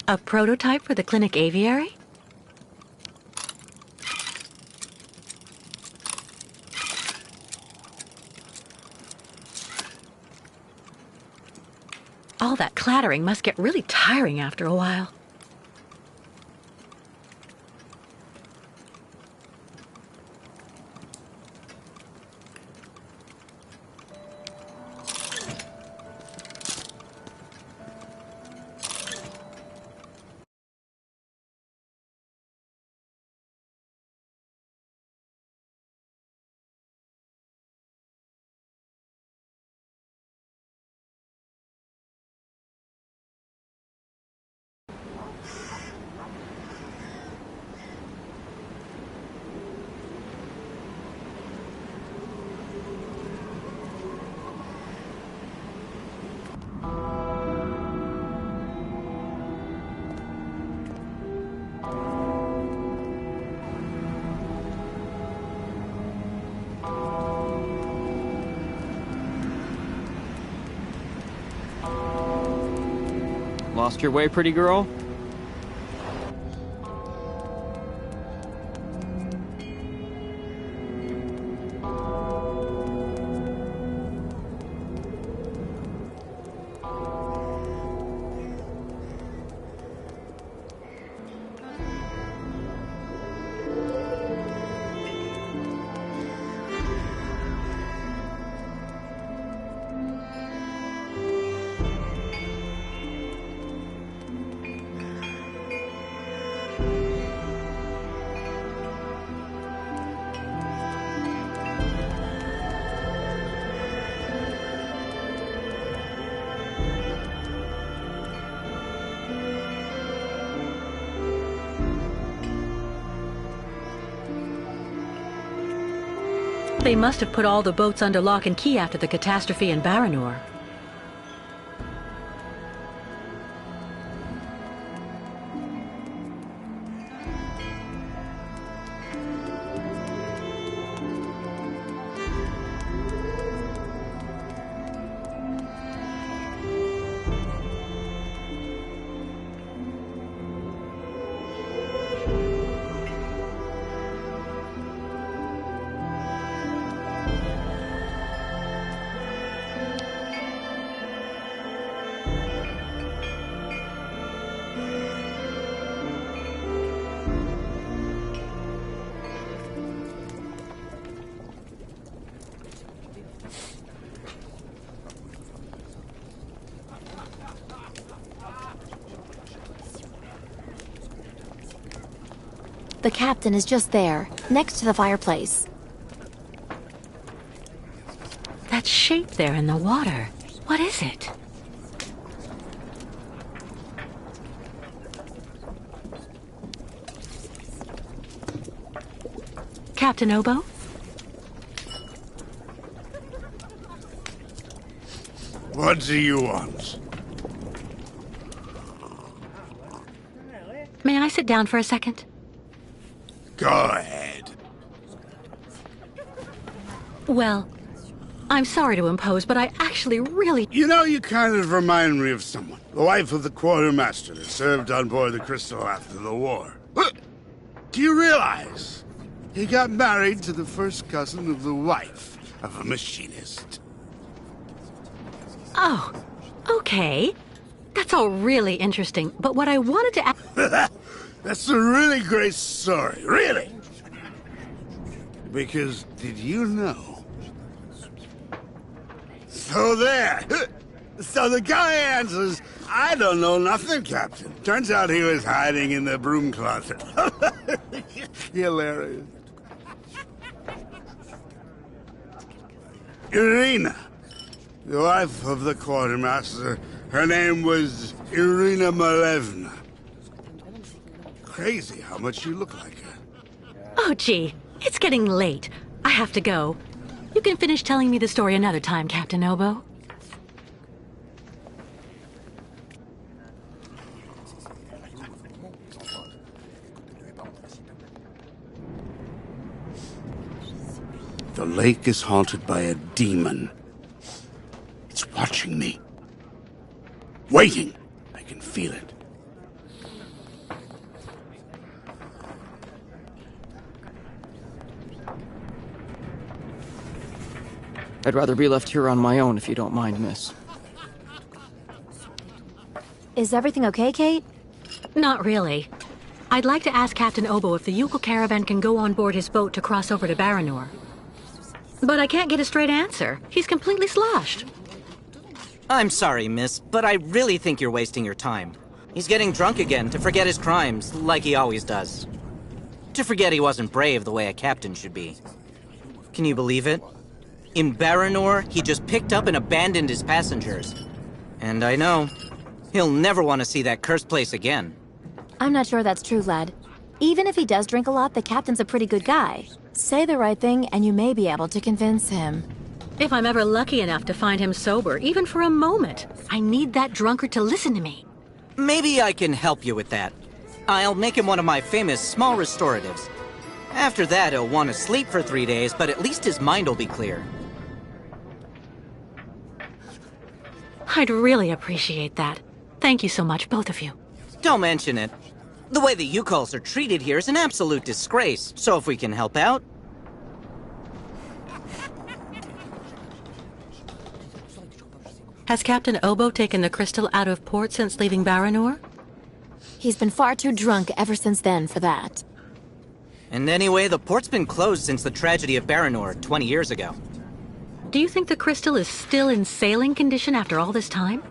A prototype for the clinic aviary? All that clattering must get really tiring after a while. Lost your way, pretty girl? They must have put all the boats under lock and key after the catastrophe in Baranor. The captain is just there, next to the fireplace. That shape there in the water, what is it? Captain Obo? What do you want? May I sit down for a second? Go ahead. Well, I'm sorry to impose, but I actually really... You know, you kind of remind me of someone. The wife of the quartermaster that served on board the Crystal after the war. Do you realize he got married to the first cousin of the wife of a machinist? Oh, okay. That's all really interesting, but what I wanted to ask... That's a really great story, really. Because, did you know? So there. So the guy answers, I don't know nothing, Captain. Turns out he was hiding in the broom closet. Hilarious. Irina, the wife of the quartermaster, her name was Irina Malevna. Crazy how much you look like her. Oh, gee, it's getting late. I have to go. You can finish telling me the story another time, Captain Obo. The lake is haunted by a demon. It's watching me. Waiting. I can feel it. I'd rather be left here on my own if you don't mind, miss. Is everything okay, Kate? Not really. I'd like to ask Captain Obo if the Yukon caravan can go on board his boat to cross over to Baranor. But I can't get a straight answer. He's completely sloshed. I'm sorry, miss, but I really think you're wasting your time. He's getting drunk again to forget his crimes, like he always does. To forget he wasn't brave the way a captain should be. Can you believe it? In Baranor, he just picked up and abandoned his passengers. And I know, he'll never want to see that cursed place again. I'm not sure that's true, lad. Even if he does drink a lot, the captain's a pretty good guy. Say the right thing, and you may be able to convince him. If I'm ever lucky enough to find him sober, even for a moment, I need that drunkard to listen to me. Maybe I can help you with that. I'll make him one of my famous small restoratives. After that, he'll want to sleep for 3 days, but at least his mind will be clear. I'd really appreciate that. Thank you so much, both of you. Don't mention it. The way the Yukols are treated here is an absolute disgrace, so if we can help out... Has Captain Obo taken the crystal out of port since leaving Baranor? He's been far too drunk ever since then for that. And anyway, the port's been closed since the tragedy of Baranor 20 years ago. Do you think the crystal is still in sailing condition after all this time?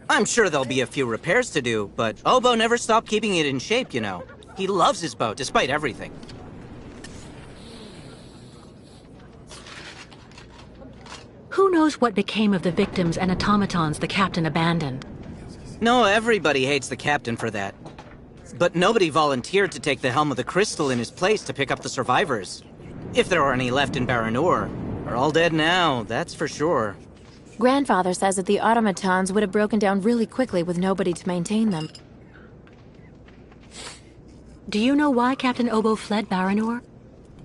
I'm sure there'll be a few repairs to do, but Obo never stopped keeping it in shape, you know. He loves his boat, despite everything. Who knows what became of the victims and automatons the captain abandoned? No, everybody hates the captain for that. But nobody volunteered to take the helm of the crystal in his place to pick up the survivors. If there are any left in Baranor, they're all dead now, that's for sure. Grandfather says that the automatons would have broken down really quickly with nobody to maintain them. Do you know why Captain Obo fled Baranor?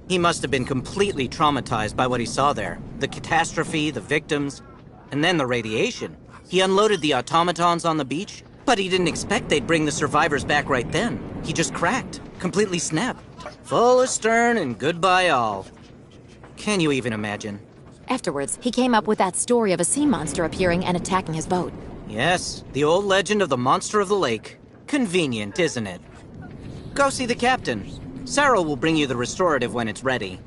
He must have been completely traumatized by what he saw there. The catastrophe, the victims, and then the radiation. He unloaded the automatons on the beach, but he didn't expect they'd bring the survivors back right then. He just cracked, completely snapped. Full astern and goodbye all. Can you even imagine? Afterwards, he came up with that story of a sea monster appearing and attacking his boat. Yes, the old legend of the monster of the lake. Convenient, isn't it? Go see the captain. Sarah will bring you the restorative when it's ready.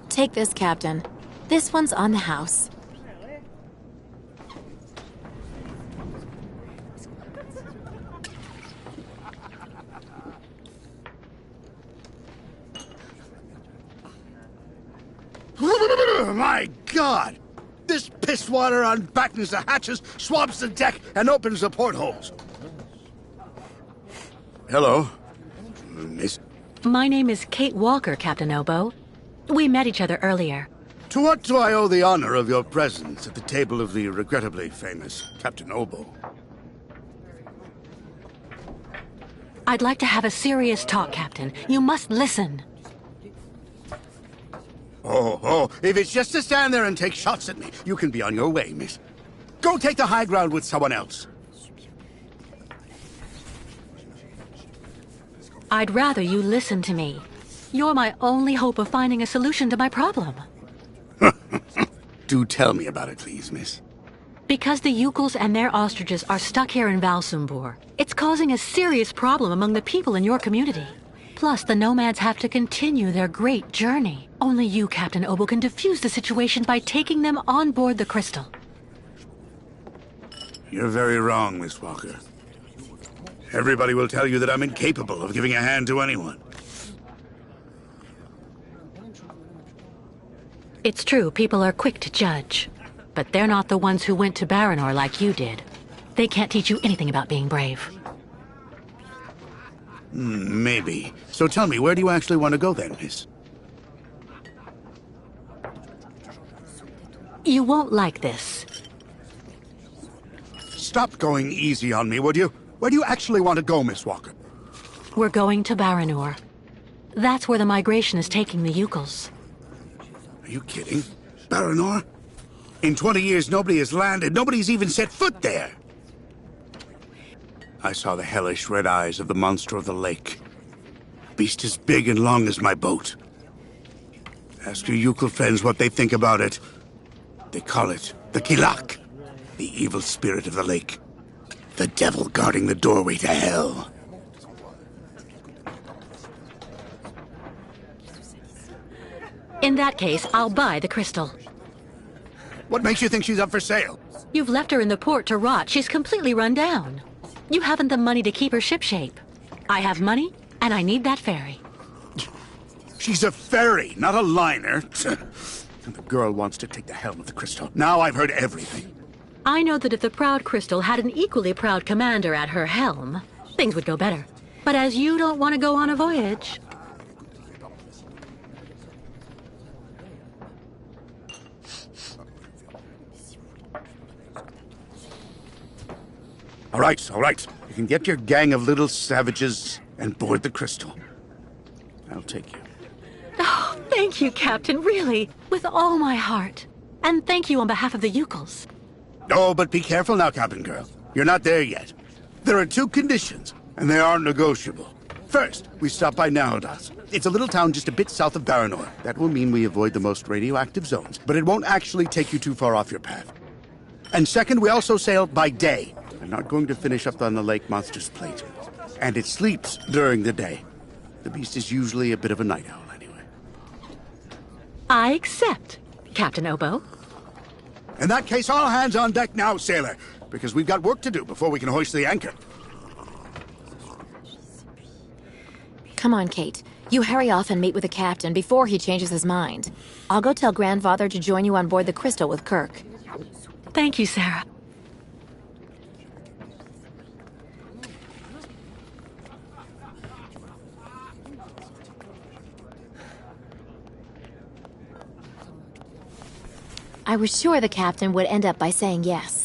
Take this, Captain. This one's on the house. My God! This piss water unbattens the hatches, swabs the deck, and opens the portholes. Hello, Miss. My name is Kate Walker, Captain Obo. We met each other earlier. To what do I owe the honor of your presence at the table of the regrettably famous Captain Obo? I'd like to have a serious talk, Captain. You must listen. Oh, if it's just to stand there and take shots at me, you can be on your way, miss. Go take the high ground with someone else. I'd rather you listen to me. You're my only hope of finding a solution to my problem. Do tell me about it, please, miss. Because the Yukels and their ostriches are stuck here in Valsumbor, it's causing a serious problem among the people in your community. Plus, the nomads have to continue their great journey. Only you, Captain Obo, can defuse the situation by taking them on board the crystal. You're very wrong, Miss Walker. Everybody will tell you that I'm incapable of giving a hand to anyone. It's true, people are quick to judge. But they're not the ones who went to Baranor like you did. They can't teach you anything about being brave. Maybe. So tell me, where do you actually want to go then, miss? You won't like this. stop going easy on me, would you? Where do you actually want to go, Miss Walker? We're going to Baranor. That's where the migration is taking the Yukels. Are you kidding? Baranor? In 20 years, nobody has landed. Nobody's even set foot there. I saw the hellish red eyes of the monster of the lake. Beast as big and long as my boat. Ask your Yukel friends what they think about it. They call it the Kilak, the evil spirit of the lake. The devil guarding the doorway to hell. In that case, I'll buy the crystal. What makes you think she's up for sale? You've left her in the port to rot. She's completely run down. You haven't the money to keep her shipshape. I have money, and I need that ferry. She's a ferry, not a liner. And the girl wants to take the helm of the crystal. Now I've heard everything. I know that if the Proud Crystal had an equally proud commander at her helm, things would go better. But as you don't want to go on a voyage... All right. You can get your gang of little savages and board the crystal. I'll take you. Oh, thank you, Captain, really, with all my heart. And thank you on behalf of the Yukels. Oh, but be careful now, Captain Girl. You're not there yet. There are 2 conditions, and they aren't negotiable. First, we stop by Narrodas. It's a little town just a bit south of Baranor. That will mean we avoid the most radioactive zones, but it won't actually take you too far off your path. And second, we also sail by day. We're not going to finish up on the lake monster's plate. And it sleeps during the day. The beast is usually a bit of a night owl anyway. I accept, Captain Obo. In that case, all hands on deck now, sailor, because we've got work to do before we can hoist the anchor. Come on, Kate. You hurry off and meet with the captain before he changes his mind. I'll go tell Grandfather to join you on board the Crystal with Kirk. Thank you, Sarah. I was sure the captain would end up by saying yes.